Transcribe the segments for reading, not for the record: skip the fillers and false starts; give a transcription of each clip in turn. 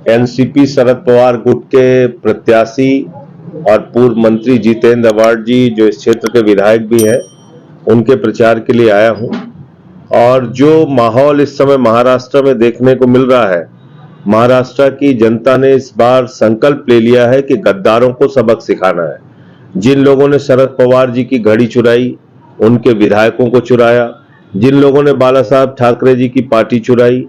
NCP Sharad Pawar गुट के प्रत्याशी और पूर्व मंत्री जितेंद्र अवार्ड जी, जो इस क्षेत्र के विधायक भी हैं, उनके प्रचार के लिए आया हूं। और जो माहौल इस समय महाराष्ट्र में देखने को मिल रहा है, महाराष्ट्र की जनता ने इस बार संकल्प ले लिया है कि गद्दारों को सबक सिखाना है। जिन लोगों ने शरद पवार जी की घड़ी चुराई, उनके विधायकों को चुराया, जिन लोगों ने बाला साहब ठाकरे जी की पार्टी चुराई,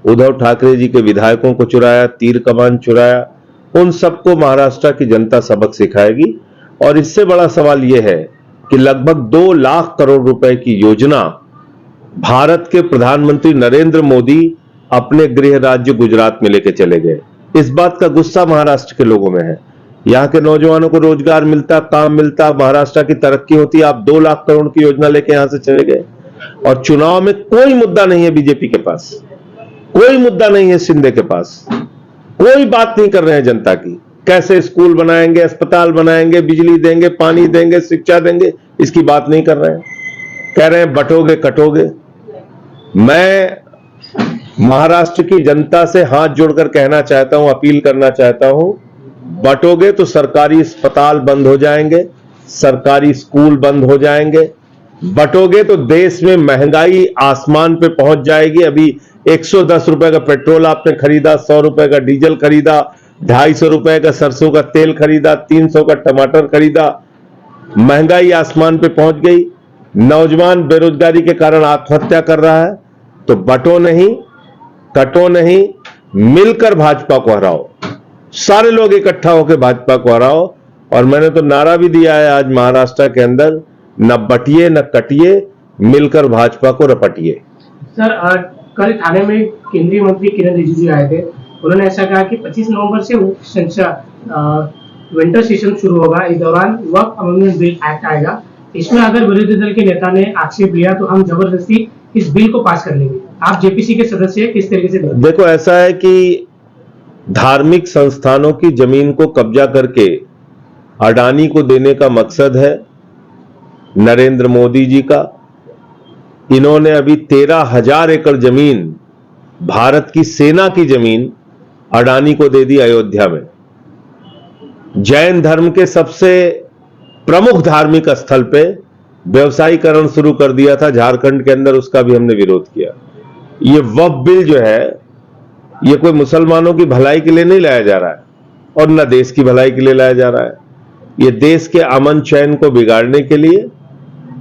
उद्धव ठाकरे जी के विधायकों को चुराया, तीर कमान चुराया, उन सबको महाराष्ट्र की जनता सबक सिखाएगी। और इससे बड़ा सवाल यह है कि लगभग 2 लाख करोड़ रुपए की योजना भारत के प्रधानमंत्री नरेंद्र मोदी अपने गृह राज्य गुजरात में लेके चले गए। इस बात का गुस्सा महाराष्ट्र के लोगों में है। यहाँ के नौजवानों को रोजगार मिलता, काम मिलता, महाराष्ट्र की तरक्की होती, आप 2 लाख करोड़ की योजना लेके यहां से चले गए। और चुनाव में कोई मुद्दा नहीं है बीजेपी के पास, कोई मुद्दा नहीं है शिंदे के पास, कोई बात नहीं कर रहे हैं जनता की। कैसे स्कूल बनाएंगे, अस्पताल बनाएंगे, बिजली देंगे, पानी देंगे, शिक्षा देंगे, इसकी बात नहीं कर रहे हैं। कह रहे हैं बंटोगे कटोगे। मैं महाराष्ट्र की जनता से हाथ जोड़कर कहना चाहता हूं, अपील करना चाहता हूं, बंटोगे तो सरकारी अस्पताल बंद हो जाएंगे, सरकारी स्कूल बंद हो जाएंगे। बंटोगे तो देश में महंगाई आसमान पे पहुंच जाएगी। अभी 110 रुपए का पेट्रोल आपने खरीदा, 100 रुपए का डीजल खरीदा, 250 रुपए का सरसों का तेल खरीदा, 300 का टमाटर खरीदा। महंगाई आसमान पे पहुंच गई। नौजवान बेरोजगारी के कारण आत्महत्या कर रहा है। तो बंटो नहीं, कटो नहीं, मिलकर भाजपा को हराओ। सारे लोग इकट्ठा होकर भाजपा को हराओ। और मैंने तो नारा भी दिया है आज महाराष्ट्र के अंदर, न बटिए न कटिए, मिलकर भाजपा को रपटिए। सर, कल थाने में केंद्रीय मंत्री किरण रिजिजू आए थे। उन्होंने ऐसा कहा कि 25 नवंबर से विंटर सेशन शुरू होगा। इस दौरान वक्फ अमेंडमेंट बिल एक्ट आएगा। इसमें अगर विरोधी दल के नेता ने आक्षेप लिया तो हम जबरदस्ती इस बिल को पास कर लेंगे। आप जेपीसी के सदस्य किस तरीके से देखो, ऐसा है कि धार्मिक संस्थानों की जमीन को कब्जा करके अडानी को देने का मकसद है नरेंद्र मोदी जी का। इन्होंने अभी 13,000 एकड़ जमीन, भारत की सेना की जमीन, अडानी को दे दी अयोध्या में। जैन धर्म के सबसे प्रमुख धार्मिक स्थल पे व्यवसायीकरण शुरू कर दिया था झारखंड के अंदर, उसका भी हमने विरोध किया। ये वक्फ बिल जो है, ये कोई मुसलमानों की भलाई के लिए नहीं लाया जा रहा है और न देश की भलाई के लिए लाया जा रहा है। ये देश के अमन चैन को बिगाड़ने के लिए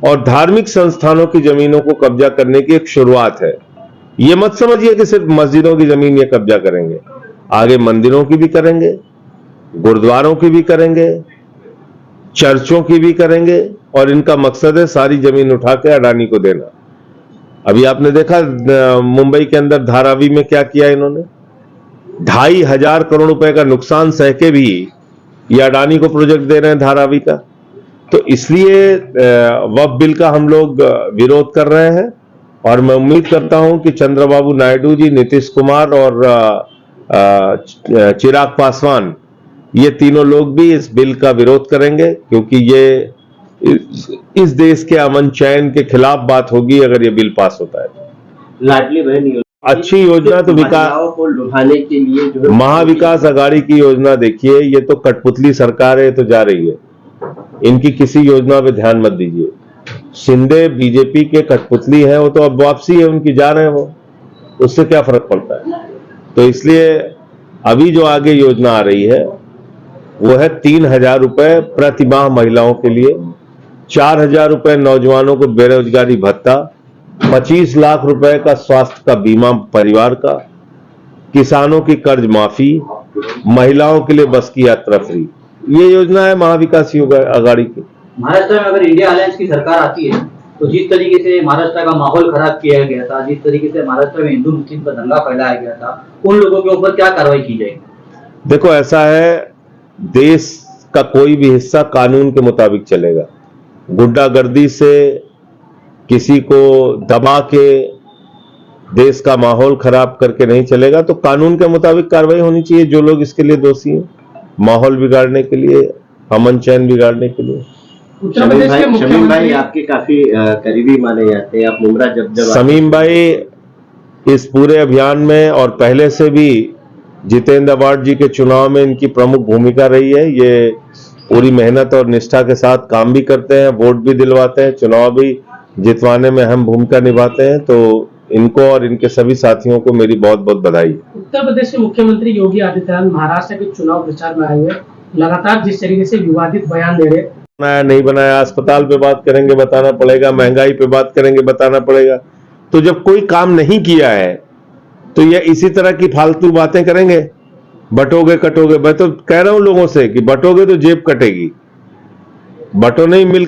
और धार्मिक संस्थानों की जमीनों को कब्जा करने की एक शुरुआत है। ये मत समझिए कि सिर्फ मस्जिदों की जमीन ये कब्जा करेंगे, आगे मंदिरों की भी करेंगे, गुरुद्वारों की भी करेंगे, चर्चों की भी करेंगे। और इनका मकसद है सारी जमीन उठा के अडानी को देना। अभी आपने देखा मुंबई के अंदर धारावी में क्या किया इन्होंने। 2,500 करोड़ रुपए का नुकसान सह के भी ये अडानी को प्रोजेक्ट दे रहे हैं धारावी का। तो इसलिए वक्फ बिल का हम लोग विरोध कर रहे हैं। और मैं उम्मीद करता हूं कि चंद्रबाबू नायडू जी, नीतीश कुमार और चिराग पासवान, ये तीनों लोग भी इस बिल का विरोध करेंगे, क्योंकि ये इस देश के अमन चैन के खिलाफ बात होगी अगर ये बिल पास होता है। लाडली बहन योजना अच्छी योजना तो विकास को लुभाने के लिए जो महाविकास आघाड़ी की योजना देखिए, ये तो कठपुतली सरकार है, तो जा रही है। इनकी किसी योजना पे ध्यान मत दीजिए। शिंदे बीजेपी के कठपुतली है, वो तो अब वापसी है उनकी, जा रहे हैं वो, उससे क्या फर्क पड़ता है। तो इसलिए अभी जो आगे योजना आ रही है वो है 3,000 रुपए प्रति माह महिलाओं के लिए, 4,000 रुपए नौजवानों को बेरोजगारी भत्ता, 25 लाख रुपए का स्वास्थ्य का बीमा परिवार का, किसानों की कर्ज माफी, महिलाओं के लिए बस की यात्रा फ्री। ये योजना है महाविकास आघाड़ी की। महाराष्ट्र में अगर इंडिया अलायंस की सरकार आती है तो जिस तरीके से महाराष्ट्र का माहौल खराब किया गया था, जिस तरीके से महाराष्ट्र में हिंदू मुस्लिम पर दंगा फैलाया गया था, उन लोगों के ऊपर क्या कार्रवाई की जाएगी? देखो, ऐसा है, देश का कोई भी हिस्सा कानून के मुताबिक चलेगा। गुंडागर्दी से किसी को दबा के देश का माहौल खराब करके नहीं चलेगा। तो कानून के मुताबिक कार्रवाई होनी चाहिए जो लोग इसके लिए दोषी हैं, माहौल बिगाड़ने के लिए, अमन चैन बिगाड़ने के लिए। शमीम भाई आपके काफी करीबी माने जाते हैं। आप मुमरा जब शमीम भाई इस पूरे अभियान में और पहले से भी जितेंद्र अवार्ड जी के चुनाव में इनकी प्रमुख भूमिका रही है। ये पूरी मेहनत और निष्ठा के साथ काम भी करते हैं, वोट भी दिलवाते हैं, चुनाव भी जितवाने में अहम भूमिका निभाते हैं। तो इनको और इनके सभी साथियों को मेरी बहुत बहुत बधाई। उत्तर प्रदेश के मुख्यमंत्री योगी आदित्यनाथ महाराष्ट्र के चुनाव प्रचार में आए हुए लगातार जिस तरीके से विवादित बयान दे रहे, बनाया नहीं बनाया, अस्पताल पे बात करेंगे बताना पड़ेगा, महंगाई पे बात करेंगे बताना पड़ेगा। तो जब कोई काम नहीं किया है तो ये इसी तरह की फालतू बातें करेंगे। बटोगे कटोगे, मैं तो कह रहा हूं लोगों से कि बटोगे तो जेब कटेगी, बटो नहीं मिल